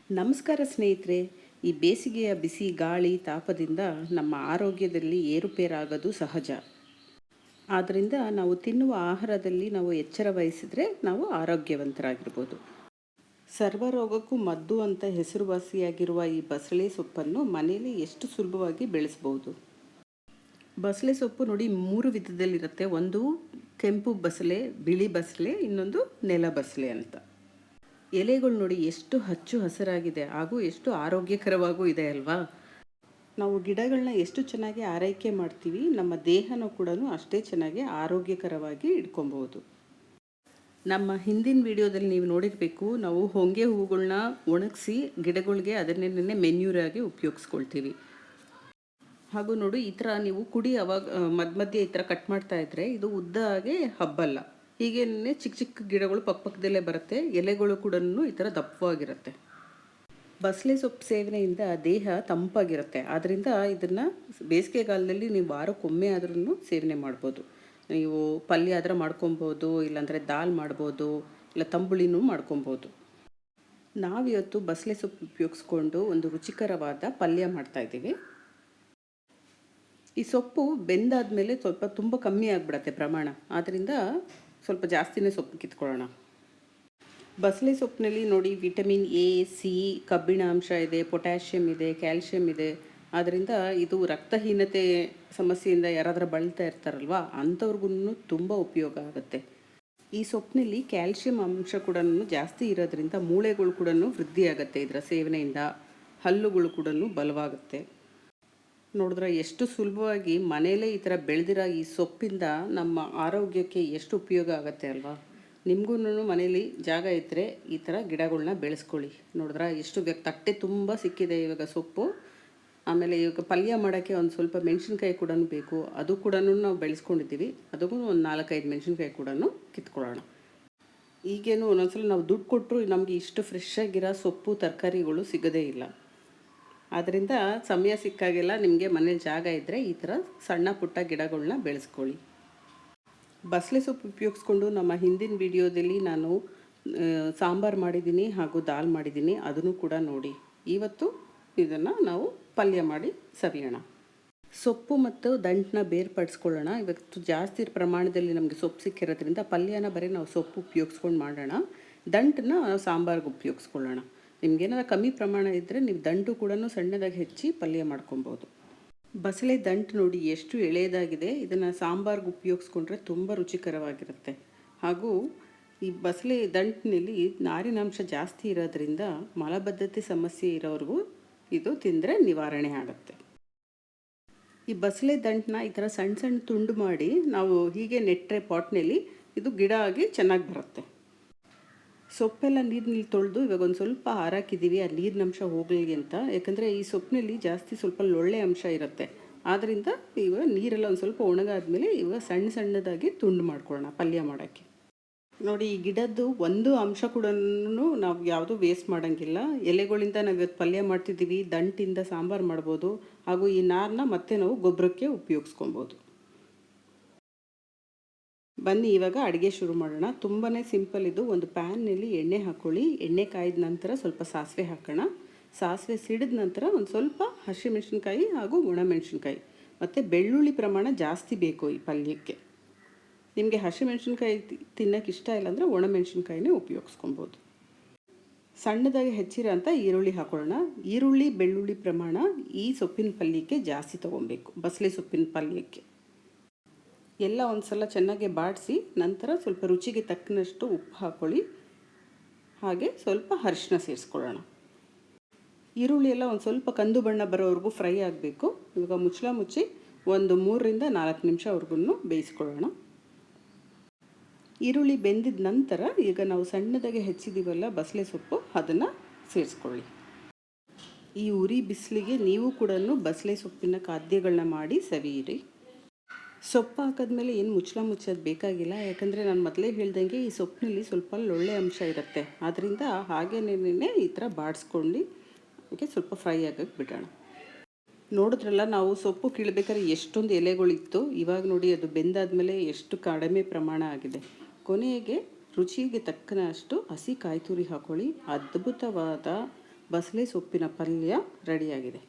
ನಮಸ್ಕಾರ ಸ್ನೇಹಿತರೆ. ಈ ಬೇಸಿಗೆಯ ಬಿಸಿ ಗಾಳಿ ತಾಪದಿಂದ ನಮ್ಮ ಆರೋಗ್ಯದಲ್ಲಿ ಏರುಪೇರಾಗೋದು ಸಹಜ. ಆದ್ದರಿಂದ ನಾವು ತಿನ್ನುವ ಆಹಾರದಲ್ಲಿ ನಾವು ಎಚ್ಚರ ವಹಿಸಿದರೆ ನಾವು ಆರೋಗ್ಯವಂತರಾಗಿರ್ಬೋದು. ಸರ್ವರೋಗಕ್ಕೂ ಮದ್ದು ಅಂತ ಹೆಸರುವಾಸಿಯಾಗಿರುವ ಈ ಬಸಳೆ ಸೊಪ್ಪನ್ನು ಮನೆಯಲ್ಲಿ ಎಷ್ಟು ಸುಲಭವಾಗಿ ಬೆಳೆಸ್ಬೋದು. ಬಸಳೆ ಸೊಪ್ಪು ನೋಡಿ 3 ವಿಧದಲ್ಲಿರುತ್ತೆ. ಒಂದು ಕೆಂಪು ಬಸಳೆ, ಬಿಳಿ ಬಸಳೆ, ಇನ್ನೊಂದು ನೆಲ ಬಸಳೆ ಅಂತ. ಎಲೆಗಳು ನೋಡಿ ಎಷ್ಟು ಹಚ್ಚು ಹಸಿರಾಗಿದೆ ಹಾಗೂ ಎಷ್ಟು ಆರೋಗ್ಯಕರವಾಗೂ ಇದೆ ಅಲ್ವಾ. ನಾವು ಗಿಡಗಳನ್ನ ಎಷ್ಟು ಚೆನ್ನಾಗಿ ಆರೈಕೆ ಮಾಡ್ತೀವಿ, ನಮ್ಮ ದೇಹನೂ ಕೂಡ ಅಷ್ಟೇ ಚೆನ್ನಾಗಿ ಆರೋಗ್ಯಕರವಾಗಿ ಇಟ್ಕೊಬೋದು. ನಮ್ಮ ಹಿಂದಿನ ವಿಡಿಯೋದಲ್ಲಿ ನೀವು ನೋಡಿರಬೇಕು, ನಾವು ಹೊಂಗೆ ಹೂಗಳನ್ನ ಒಣಗಿಸಿ ಗಿಡಗಳಿಗೆ ಅದನ್ನೇ ಮೆನ್ಯೂರಾಗಿ ಉಪಯೋಗಿಸ್ಕೊಳ್ತೀವಿ. ಹಾಗೂ ನೋಡಿ, ಈ ಥರ ನೀವು ಕುಡಿ ಅವಾಗ ಮಧ್ಯೆ ಈ ಥರ ಕಟ್ ಮಾಡ್ತಾ ಇದ್ರೆ ಇದು ಉದ್ದಾಗೆ ಹಬ್ಬಲ್ಲ. ಹೀಗೇನೆ ಚಿಕ್ಕ ಚಿಕ್ಕ ಗಿಡಗಳು ಪಕ್ಕದಲ್ಲೇ ಬರುತ್ತೆ. ಎಲೆಗಳು ಕೂಡ ಈ ಥರ ದಪ್ಪವಾಗಿರುತ್ತೆ. ಬಸಳೆ ಸೊಪ್ಪು ಸೇವನೆಯಿಂದ ದೇಹ ತಂಪಾಗಿರುತ್ತೆ. ಆದ್ದರಿಂದ ಇದನ್ನು ಬೇಸಿಗೆಗಾಲದಲ್ಲಿ ನೀವು ವಾರಕ್ಕೊಮ್ಮೆ ಆದ್ರೂ ಸೇವನೆ ಮಾಡ್ಬೋದು. ನೀವು ಪಲ್ಯ ಆದ್ರೆ ಮಾಡ್ಕೊಬೋದು, ಇಲ್ಲಾಂದರೆ ದಾಲ್ ಮಾಡ್ಬೋದು, ಇಲ್ಲ ತಂಬುಳಿನೂ ಮಾಡ್ಕೊಬೋದು. ನಾವಿವತ್ತು ಬಸಳೆ ಸೊಪ್ಪು ಉಪಯೋಗಿಸ್ಕೊಂಡು ಒಂದು ರುಚಿಕರವಾದ ಪಲ್ಯ ಮಾಡ್ತಾಯಿದ್ದೀವಿ. ಈ ಸೊಪ್ಪು ಬೆಂದಾದ್ಮೇಲೆ ಸ್ವಲ್ಪ ತುಂಬ ಕಮ್ಮಿ ಆಗಿಬಿಡತ್ತೆ ಪ್ರಮಾಣ. ಆದ್ದರಿಂದ ಸ್ವಲ್ಪ ಜಾಸ್ತಿನೇ ಸೊಪ್ಪು ಕಿತ್ಕೊಳ್ಳೋಣ. ಬಸಳೆ ಸೊಪ್ಪಿನಲ್ಲಿ ನೋಡಿ, ವಿಟಮಿನ್ ಎ, ಸಿ, ಕಬ್ಬಿಣ ಅಂಶ ಇದೆ, ಪೊಟ್ಯಾಷಿಯಮ್ ಇದೆ, ಕ್ಯಾಲ್ಶಿಯಂ ಇದೆ. ಆದ್ದರಿಂದ ಇದು ರಕ್ತಹೀನತೆ ಸಮಸ್ಯೆಯಿಂದ ಯಾರಾದರೂ ಬಳಲ್ತಾ ಇರ್ತಾರಲ್ವ, ಅಂಥವ್ರಿಗೂ ತುಂಬ ಉಪಯೋಗ ಆಗುತ್ತೆ. ಈ ಸೊಪ್ಪಿನಲ್ಲಿ ಕ್ಯಾಲ್ಶಿಯಂ ಅಂಶ ಕೂಡ ಜಾಸ್ತಿ ಇರೋದ್ರಿಂದ ಮೂಳೆಗಳು ಕೂಡ ವೃದ್ಧಿಯಾಗುತ್ತೆ. ಇದರ ಸೇವನೆಯಿಂದ ಹಲ್ಲುಗಳು ಕೂಡ ಬಲವಾಗುತ್ತೆ. ನೋಡಿದ್ರೆ ಎಷ್ಟು ಸುಲಭವಾಗಿ ಮನೆಯಲ್ಲೇ ಈ ಥರ ಬೆಳೆದಿರೋ ಈ ಸೊಪ್ಪಿಂದ ನಮ್ಮ ಆರೋಗ್ಯಕ್ಕೆ ಎಷ್ಟು ಉಪಯೋಗ ಆಗುತ್ತೆ ಅಲ್ವಾ. ನಿಮಗೂ ಮನೇಲಿ ಜಾಗ ಇದ್ದರೆ ಈ ಥರ ಗಿಡಗಳನ್ನ ಬೆಳೆಸ್ಕೊಳ್ಳಿ. ನೋಡಿದ್ರೆ ಎಷ್ಟು ತಟ್ಟೆ ತುಂಬ ಸಿಕ್ಕಿದೆ ಇವಾಗ ಸೊಪ್ಪು. ಆಮೇಲೆ ಇವಾಗ ಪಲ್ಯ ಮಾಡೋಕ್ಕೆ ಒಂದು ಸ್ವಲ್ಪ ಮೆಣಸಿನ್ಕಾಯಿ ಕೂಡ ಬೇಕು. ಅದು ಕೂಡ ನಾವು ಬೆಳೆಸ್ಕೊಂಡಿದ್ದೀವಿ. ಅದಕ್ಕೂ ಒಂದು 4-5 ಮೆಣಸಿನ್ಕಾಯಿ ಕೂಡ ಕಿತ್ಕೊಳ್ಳೋಣ. ಈಗೇನು ಒಂದೊಂದ್ಸಲ ನಾವು ದುಡ್ಡು ಕೊಟ್ಟರು ನಮಗೆ ಇಷ್ಟು ಫ್ರೆಶ್ ಆಗಿರೋ ಸೊಪ್ಪು ತರಕಾರಿಗಳು ಸಿಗೋದೇ ಇಲ್ಲ. ಆದ್ದರಿಂದ ಸಮಯ ಸಿಕ್ಕಾಗೆಲ್ಲ ನಿಮಗೆ ಮನೇಲಿ ಜಾಗ ಇದ್ದರೆ ಈ ಥರ ಸಣ್ಣ ಪುಟ್ಟ ಗಿಡಗಳನ್ನ ಬೆಳೆಸ್ಕೊಳ್ಳಿ. ಬಸಳೆ ಸೊಪ್ಪು ಉಪಯೋಗಿಸ್ಕೊಂಡು ನಮ್ಮ ಹಿಂದಿನ ವಿಡಿಯೋದಲ್ಲಿ ನಾನು ಸಾಂಬಾರು ಮಾಡಿದ್ದೀನಿ ಹಾಗೂ ದಾಲ್ ಮಾಡಿದ್ದೀನಿ. ಅದನ್ನು ಕೂಡ ನೋಡಿ. ಇವತ್ತು ಇದನ್ನು ನಾವು ಪಲ್ಯ ಮಾಡಿ ಸವಿಯೋಣ. ಸೊಪ್ಪು ಮತ್ತು ದಂಟನ್ನ ಬೇರ್ಪಡಿಸ್ಕೊಳ್ಳೋಣ. ಇವತ್ತು ಜಾಸ್ತಿ ಪ್ರಮಾಣದಲ್ಲಿ ನಮಗೆ ಸೊಪ್ಪು ಸಿಕ್ಕಿರೋದ್ರಿಂದ ಪಲ್ಯನ ಬರೀ ನಾವು ಸೊಪ್ಪು ಉಪಯೋಗಿಸ್ಕೊಂಡು ಮಾಡೋಣ. ದಂಟನ್ನ ಸಾಂಬಾರಿಗೆ ಉಪಯೋಗಿಸ್ಕೊಳ್ಳೋಣ. ನಿಮ್ಗೇನಾದ್ರು ಕಮ್ಮಿ ಪ್ರಮಾಣ ಇದ್ದರೆ ನೀವು ದಂಟು ಕೂಡ ಸಣ್ಣದಾಗಿ ಹೆಚ್ಚಿ ಪಲ್ಯ ಮಾಡ್ಕೊಬೋದು. ಬಸಳೆ ದಂಟು ನೋಡಿ ಎಷ್ಟು ಎಳೆಯದಾಗಿದೆ. ಇದನ್ನು ಸಾಂಬಾರ್ಗೆ ಉಪಯೋಗಿಸ್ಕೊಂಡ್ರೆ ತುಂಬ ರುಚಿಕರವಾಗಿರುತ್ತೆ. ಹಾಗೂ ಈ ಬಸಳೆ ದಂಟಿನಲ್ಲಿ ನಾರಿನಾಂಶ ಜಾಸ್ತಿ ಇರೋದ್ರಿಂದ ಮಲಬದ್ಧತೆ ಸಮಸ್ಯೆ ಇರೋರಿಗೂ ಇದು ತಿಂದರೆ ನಿವಾರಣೆ ಆಗುತ್ತೆ. ಈ ಬಸಳೆ ದಂಟನ್ನ ಈ ಥರ ಸಣ್ಣ ಸಣ್ಣ ತುಂಡು ಮಾಡಿ ನಾವು ಹೀಗೆ ನೆಟ್ಟರೆ ಪಾಟ್ನಲ್ಲಿ ಇದು ಗಿಡ ಆಗಿ ಚೆನ್ನಾಗಿ ಬರುತ್ತೆ. ಸೊಪ್ಪೆಲ್ಲ ನೀರಿನಲ್ಲಿ ತೊಳೆದು ಇವಾಗ ಒಂದು ಸ್ವಲ್ಪ ಹಾರಾಕಿದ್ದೀವಿ, ಆ ನೀರಿನಂಶ ಹೋಗಲಿ ಅಂತ. ಯಾಕಂದರೆ ಈ ಸೊಪ್ಪಿನಲ್ಲಿ ಜಾಸ್ತಿ ಸ್ವಲ್ಪ ಲೊಳ್ಳೆ ಅಂಶ ಇರುತ್ತೆ. ಆದ್ದರಿಂದ ಇವಾಗ ನೀರೆಲ್ಲ ಒಂದು ಸ್ವಲ್ಪ ಒಣಗಾದ್ಮೇಲೆ ಇವಾಗ ಸಣ್ಣ ಸಣ್ಣದಾಗಿ ತುಂಡು ಮಾಡ್ಕೊಳ್ಳೋಣ ಪಲ್ಯ ಮಾಡೋಕ್ಕೆ. ನೋಡಿ, ಈ ಗಿಡದ್ದು ಒಂದು ಅಂಶ ಕೂಡ ನಾವು ಯಾವುದೂ ವೇಸ್ಟ್ ಮಾಡೋಂಗಿಲ್ಲ. ಎಲೆಗಳಿಂದ ನಾವು ಇವತ್ತು ಪಲ್ಯ ಮಾಡ್ತಿದ್ದೀವಿ, ದಂಟಿಂದ ಸಾಂಬಾರು ಮಾಡ್ಬೋದು. ಹಾಗೂ ಈ ನಾರನ್ನ ಮತ್ತೆ ನಾವು ಗೊಬ್ಬರಕ್ಕೆ ಉಪಯೋಗಿಸ್ಕೊಬೋದು. ಬನ್ನಿ ಇವಾಗ ಅಡುಗೆ ಶುರು ಮಾಡೋಣ. ತುಂಬಾ ಸಿಂಪಲ್ ಇದು. ಒಂದು ಪ್ಯಾನ್ನಲ್ಲಿ ಎಣ್ಣೆ ಹಾಕ್ಕೊಳ್ಳಿ. ಎಣ್ಣೆ ಕಾಯ್ದ ನಂತರ ಸ್ವಲ್ಪ ಸಾಸಿವೆ ಹಾಕೋಣ. ಸಾಸಿವೆ ಸಿಡಿದ ನಂತರ ಒಂದು ಸ್ವಲ್ಪ ಹಸಿಮೆಣಸಿನ್ಕಾಯಿ ಹಾಗೂ ಒಣಮೆಣಸಿನ್ಕಾಯಿ ಮತ್ತು ಬೆಳ್ಳುಳ್ಳಿ ಪ್ರಮಾಣ ಜಾಸ್ತಿ ಬೇಕು ಈ ಪಲ್ಯಕ್ಕೆ. ನಿಮಗೆ ಹಸಿಮೆಣಸಿನ್ಕಾಯಿ ತಿನ್ನೋಕೆ ಇಷ್ಟ ಇಲ್ಲ ಅಂದರೆ ಒಣಮೆಣಸಿನ್ಕಾಯಿನೇ ಉಪಯೋಗಿಸ್ಕೊಬೋದು. ಸಣ್ಣದಾಗಿ ಹೆಚ್ಚಿರೋಂಥ ಈರುಳ್ಳಿ ಹಾಕೊಳ್ಳೋಣ. ಈರುಳ್ಳಿ ಬೆಳ್ಳುಳ್ಳಿ ಪ್ರಮಾಣ ಈ ಸೊಪ್ಪಿನ ಪಲ್ಯಕ್ಕೆ ಜಾಸ್ತಿ ತೊಗೊಬೇಕು. ಬಸಳೆ ಸೊಪ್ಪಿನ ಪಲ್ಯಕ್ಕೆ ಎಲ್ಲ ಒಂದು ಸಲ ಚೆನ್ನಾಗಿ ಬಾಡಿಸಿ ನಂತರ ಸ್ವಲ್ಪ ರುಚಿಗೆ ತಕ್ಕನಷ್ಟು ಉಪ್ಪು ಹಾಕ್ಕೊಳ್ಳಿ. ಹಾಗೆ ಸ್ವಲ್ಪ ಅರಿಶಿನ ಸೇರಿಸ್ಕೊಳ್ಳೋಣ. ಈರುಳ್ಳಿ ಎಲ್ಲ ಒಂದು ಸ್ವಲ್ಪ ಕಂದು ಬಣ್ಣ ಬರೋವರೆಗೂ ಫ್ರೈ ಆಗಬೇಕು. ಇವಾಗ ಮುಚ್ಚಳ ಮುಚ್ಚಿ ಒಂದು 3-4 ನಿಮಿಷವರೆಗೂ ಬೇಯಿಸ್ಕೊಳ್ಳೋಣ. ಈರುಳ್ಳಿ ಬೆಂದಿದ ನಂತರ ಈಗ ನಾವು ಸಣ್ಣದಾಗಿ ಹೆಚ್ಚಿದ್ದೀವಲ್ಲ ಬಸಳೆ ಸೊಪ್ಪು, ಅದನ್ನು ಸೇರಿಸ್ಕೊಳ್ಳಿ. ಈ ಉರಿ ಬಿಸಿಲಿಗೆ ನೀವು ಕೂಡ ಬಸಳೆ ಸೊಪ್ಪಿನ ಖಾದ್ಯಗಳನ್ನ ಮಾಡಿ ಸವಿಯಿರಿ. ಸೊಪ್ಪು ಹಾಕಿದ್ಮೇಲೆ ಏನು ಮುಚ್ಚಳ ಮುಚ್ಚೋದು ಬೇಕಾಗಿಲ್ಲ. ಯಾಕಂದರೆ ನಾನು ಮೊದಲೇ ಹೇಳ್ದಂಗೆ ಈ ಸೊಪ್ಪಿನಲ್ಲಿ ಸ್ವಲ್ಪ ಲೊಳ್ಳೆ ಅಂಶ ಇರುತ್ತೆ. ಆದ್ದರಿಂದ ಹಾಗೇನೇ ಈ ಥರ ಬಾಡಿಸ್ಕೊಂಡು ಹಾಗೆ ಸ್ವಲ್ಪ ಫ್ರೈ ಆಗೋಕ್ಕೆ ಬಿಡೋಣ. ನೋಡಿದ್ರಲ್ಲ, ನಾವು ಸೊಪ್ಪು ಕೀಳಬೇಕಾದ್ರೆ ಎಷ್ಟೊಂದು ಎಲೆಗಳಿತ್ತು. ಇವಾಗ ನೋಡಿ ಅದು ಬೆಂದಾದ್ಮೇಲೆ ಎಷ್ಟು ಕಡಿಮೆ ಪ್ರಮಾಣ ಆಗಿದೆ. ಕೊನೆಗೆ ರುಚಿಗೆ ತಕ್ಕನಷ್ಟು ಹಸಿ ಕಾಯಿ ತುರಿ ಹಾಕ್ಕೊಳ್ಳಿ. ಅದ್ಭುತವಾದ ಬಸಳೆ ಸೊಪ್ಪಿನ ಪಲ್ಯ ರೆಡಿಯಾಗಿದೆ.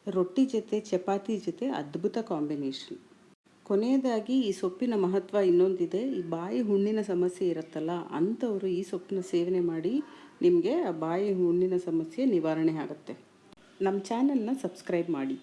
ರೊಟ್ಟಿ ಜೊತೆ ಚಪಾತಿ ಜೊತೆ ಅದ್ಭುತ ಕಾಂಬಿನೇಷನ್. ಕೊನೆಯದಾಗಿ ಈ ಸೊಪ್ಪಿನ ಮಹತ್ವ ಇನ್ನೊಂದಿದೆ. ಈ ಬಾಯಿ ಹುಣ್ಣಿನ ಸಮಸ್ಯೆ ಇರುತ್ತಲ್ಲ, ಅಂಥವರು ಈ ಸೊಪ್ಪನ್ನ ಸೇವನೆ ಮಾಡಿ ನಿಮಗೆ ಆ ಬಾಯಿ ಹುಣ್ಣಿನ ಸಮಸ್ಯೆ ನಿವಾರಣೆ ಆಗುತ್ತೆ. ನಮ್ಮ ಚಾನಲ್ನ ಸಬ್ಸ್ಕ್ರೈಬ್ ಮಾಡಿ.